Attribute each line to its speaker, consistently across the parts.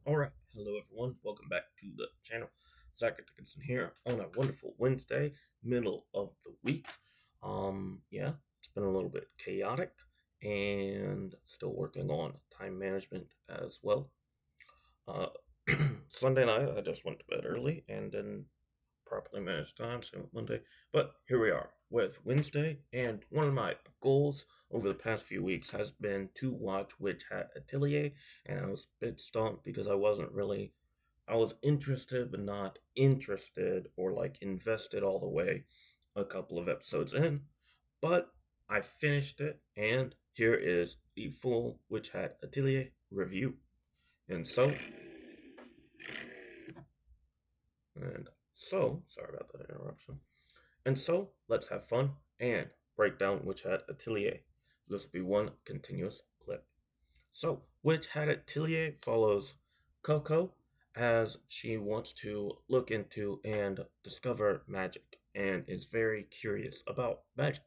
Speaker 1: Alright, hello everyone, welcome back to the channel. Zachary Dickinson here on a wonderful Wednesday, middle of the week. Yeah, it's been a little bit chaotic and still working on time management as well. Uh, Sunday night, I just went to bed early and didn't properly manage time, same with Monday. But here we are with Wednesday, and one of my goals over the past few weeks has been to watch Witch Hat Atelier, and I was a bit stumped because I was interested but not interested or like invested all the way a couple of episodes in. But I finished it, and here is the full Witch Hat Atelier review. And so, sorry about that interruption. And so, let's have fun and break down Witch Hat Atelier. This will be one continuous clip. So, Witch Hat Atelier follows Coco as she wants to look into and discover magic and is very curious about magic.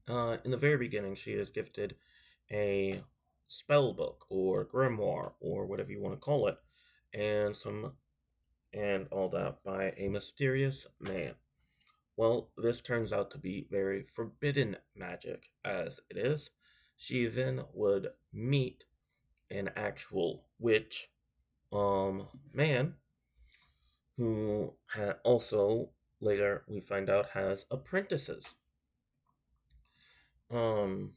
Speaker 1: In the very beginning, she is gifted a spell book or grimoire or whatever you want to call it, and all that by a mysterious man. Well, this turns out to be very forbidden magic as it is. She then would meet an actual witch man who also later we find out has apprentices. Um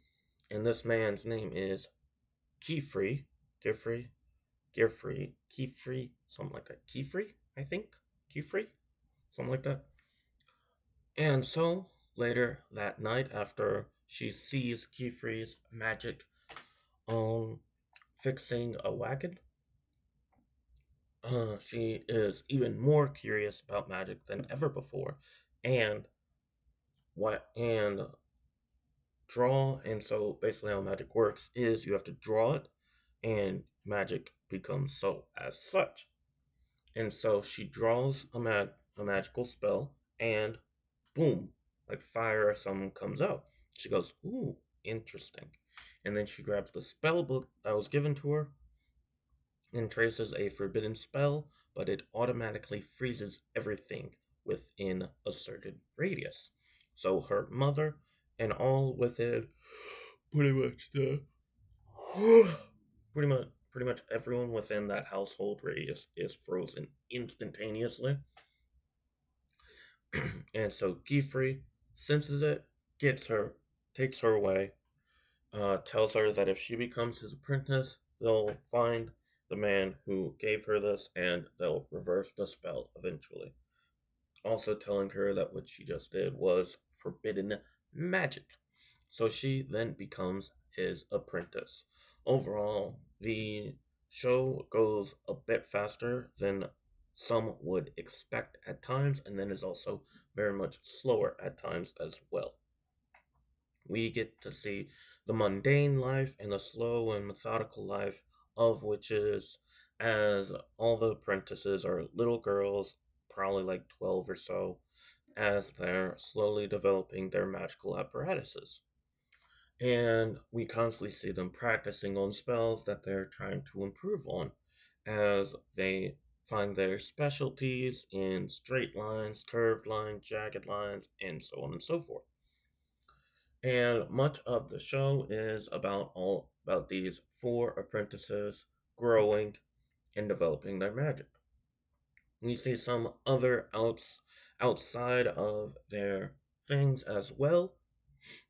Speaker 1: and this man's name is Kefrey, Geoffrey, Kefrey, something like that. Kefrey, I think. Kefrey, something like that. And so later that night, after she sees Kefrey's magic um fixing a wagon, she is even more curious about magic than ever before, and what and draw. And so basically, how magic works is you have to draw it, and magic becomes so as such. And so she draws a magical spell, and boom, like fire or something comes out. She goes, "Ooh, interesting." And then she grabs the spell book that was given to her and traces a forbidden spell, but it automatically freezes everything within a certain radius. So her mother and all within pretty much the pretty much everyone within that household radius is frozen instantaneously. And so Geoffrey senses it, gets her, takes her away, tells her that if she becomes his apprentice, they'll find the man who gave her this and they'll reverse the spell eventually. Also telling her that what she just did was forbidden magic. So she then becomes his apprentice. Overall, the show goes a bit faster than some would expect at times, and then is also very much slower at times as well. We get to see the mundane life and the slow and methodical life of witches, as all the apprentices are little girls, probably like 12 or so, as they're slowly developing their magical apparatuses. And we constantly see them practicing on spells that they're trying to improve on as they find their specialties in straight lines, curved lines, jagged lines, and so on and so forth. And much of the show is about these four apprentices growing and developing their magic. We see some other outside of their things as well.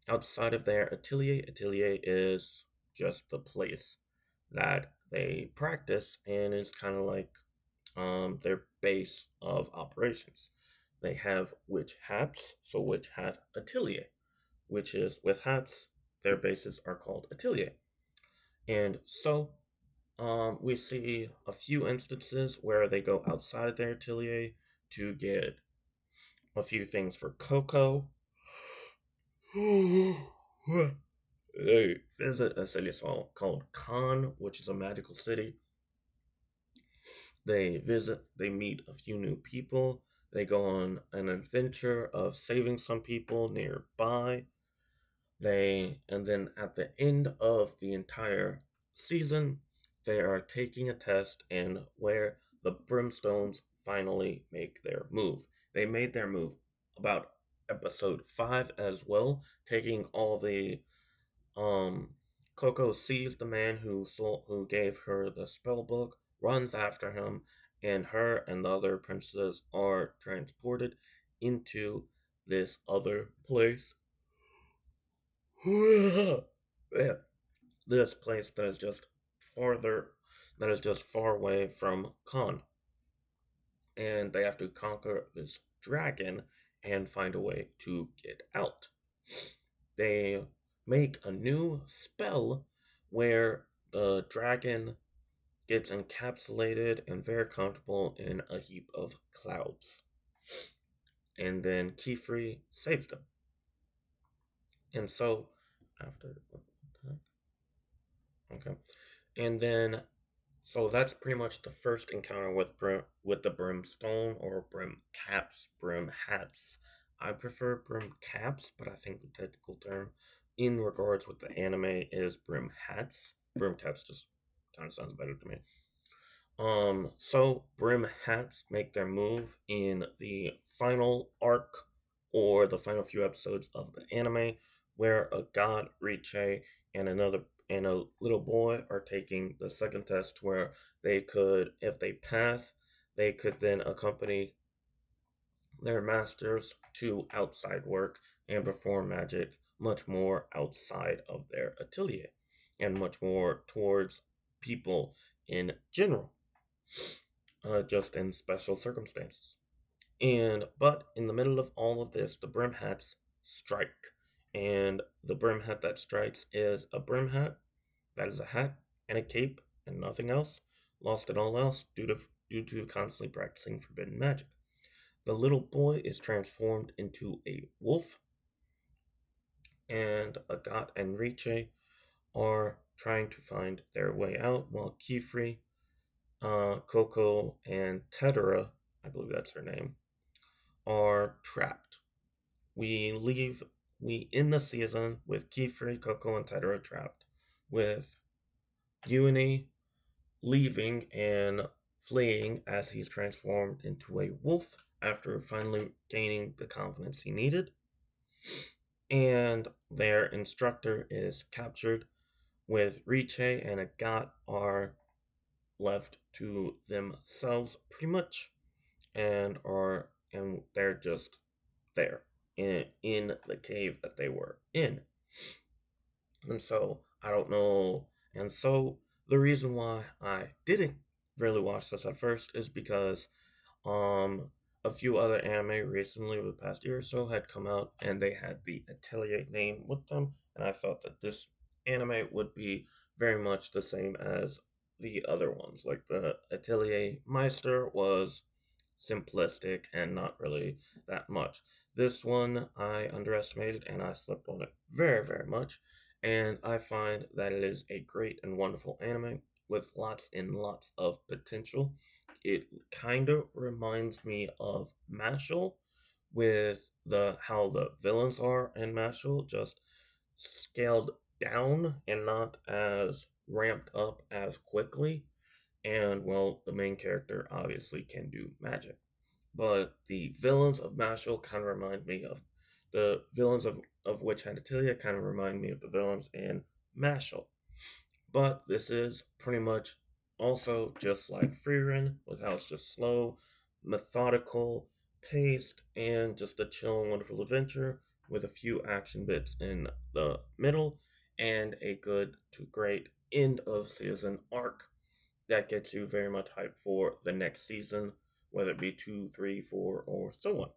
Speaker 1: Outside of their atelier, atelier is just the place that they practice and is kind of like their base of operations. They have witch hats, so Witch Hat Atelier, which is with hats, their bases are called atelier. And so we see a few instances where they go outside their atelier to get a few things for Coco. They visit a city called Khan, which is a magical city. They meet a few new people. They go on an adventure of saving some people nearby. And then at the end of the entire season, they are taking a test in where the Brimstones finally make their move. They made their move about episode 5 as well, taking all the um Coco sees the man who gave her the spell book, runs after him, and her and the other princesses are transported into this other place. Yeah, this place farther that is just far away from Khan, and they have to conquer this dragon and find a way to get out. They make a new spell where the dragon gets encapsulated and very comfortable in a heap of clouds. And then Kefri saves them. And so, after. Okay. And then, so that's pretty much the first encounter with the brimstone or brim caps, brim hats. I prefer brim caps, but I think the technical term in regards with the anime is brim hats. Brim caps just kind of sounds better to me. So brim hats make their move in the final arc or the final few episodes of the anime, where a god Riche and a little boy are taking the second test, where they could, if they pass, they could then accompany their masters to outside work and perform magic much more outside of their atelier and much more towards people in general, just in special circumstances. But in the middle of all of this, the brim hats strike. And the brim hat that strikes is a brim hat that is a hat and a cape and nothing else, lost in all else due to constantly practicing forbidden magic. The little boy is transformed into a wolf, and Agat and Riche are trying to find their way out while Kefri, Coco, and Tedera, I believe that's her name, are trapped. We leave we end the season with Kefri, Coco, and Tedera trapped, with Uni leaving and fleeing as he's transformed into a wolf after finally gaining the confidence he needed. And their instructor is captured, with Riche and Agat are left to themselves pretty much, and they're just there in the cave that they were in. And so I don't know. And so the reason why I didn't really watch this at first is because um a few other anime recently over the past year or so had come out and they had the Atelier name with them, and I thought that this anime would be very much the same as the other ones. Like the Atelier Meister was simplistic and not really that much. This one I underestimated and I slept on it very, very much. And I find that it is a great and wonderful anime with lots and lots of potential. It kind of reminds me of Mashal, with the how the villains are in Mashal, just scaled down and not as ramped up as quickly. And well, the main character obviously can do magic. But the villains of Mashal kind of remind me of the villains of Witch Hat Atelier, kind of remind me of the villains in Mashal. But this is pretty much also just like Freerun, with how it's just slow, methodical, paced, and just a chill and wonderful adventure with a few action bits in the middle and a good to great end of season arc that gets you very much hyped for the next season, whether it be 2, 3, 4, or so on.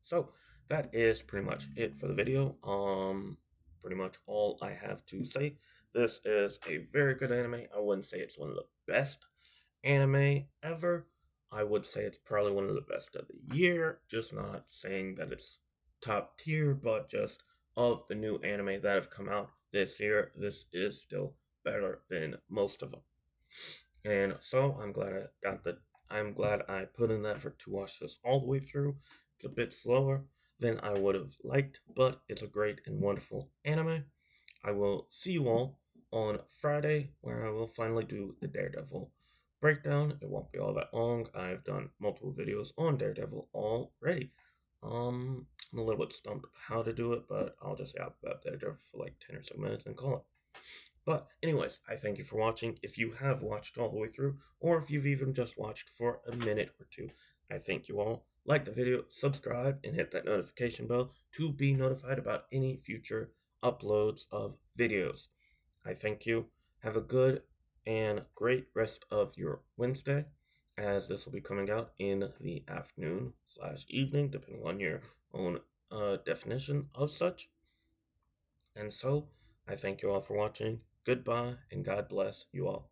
Speaker 1: So that is pretty much it for the video. Pretty much all I have to say. This is a very good anime. I wouldn't say it's one of the best anime ever. I would say it's probably one of the best of the year. Just not saying that it's top tier, but just of the new anime that have come out this year, this is still better than most of them. And so I'm glad I put in the effort to watch this all the way through. It's a bit slower than I would have liked, but it's a great and wonderful anime. I will see you all on Friday, where I will finally do the Daredevil breakdown. It won't be all that long. I've done multiple videos on Daredevil already. I'm a little bit stumped how to do it, but I'll just yap about Daredevil for like 10 or so minutes and call it. But anyways, I thank you for watching. If you have watched all the way through, or if you've even just watched for a minute or two, I thank you all. Like the video, subscribe, and hit that notification bell to be notified about any future uploads of videos. I thank you. Have a good and great rest of your Wednesday, as this will be coming out in the afternoon / evening, depending on your own definition of such. And so, I thank you all for watching. Goodbye, and God bless you all.